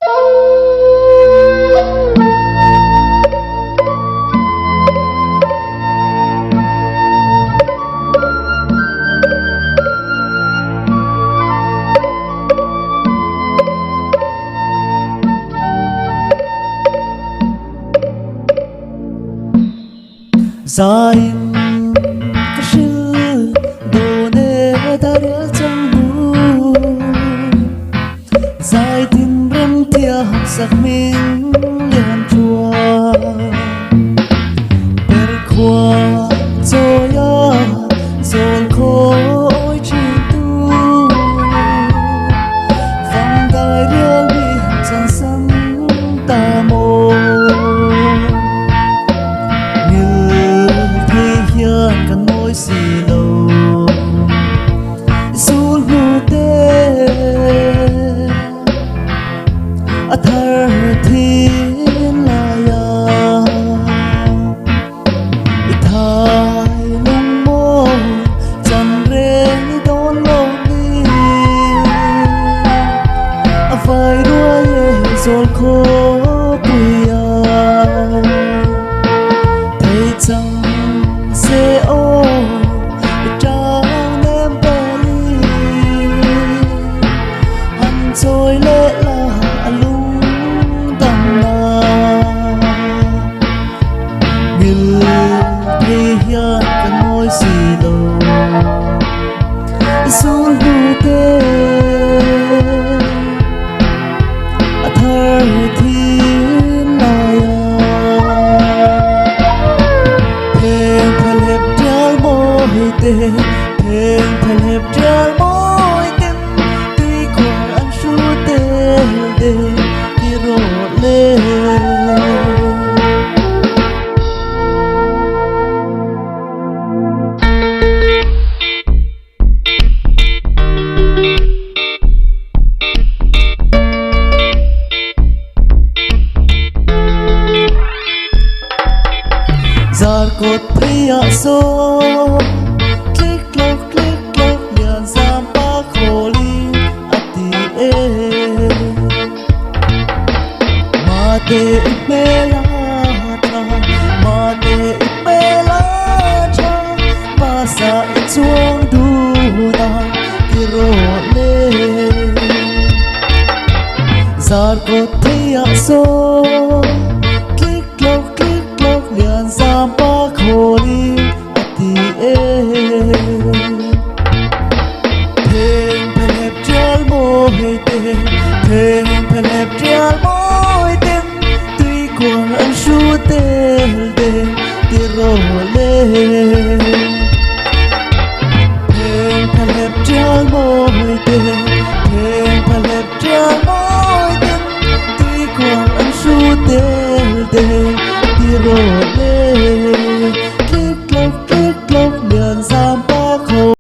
Zain kashil done darya changbu Zai tin ram tia sak min lian chua Per khua zoya zol khoi chi tu Vang dai real bi chan san ta mo kan môi xì lâu sul hu te a thar thiên la ya i thai lung mo chan re ni don lo ni a vai đua ye zol kho puya thấy chăng se ô trang em beli hằn trôi lệ là lung tầm na người thì hiền cần môi xì lô sul hu te thơ thiên la ya Thèn thèn hẹp treo môi tim tuy còn ăn su tê đê đi rộn lên Giar cột thia so Mate bela cha pasa chuang du na kiro le zar ko thia so click lok lian sam pa kholi ati e thèn thèn hẹp treo môi te thèn thèn hẹp treo môi te Quang ăn su tê đê đi rô lê Thèn thèn hẹp treo môi tê Thèn thèn hẹp treo môi tê Tuy quang ăn su tê đê đi rô lê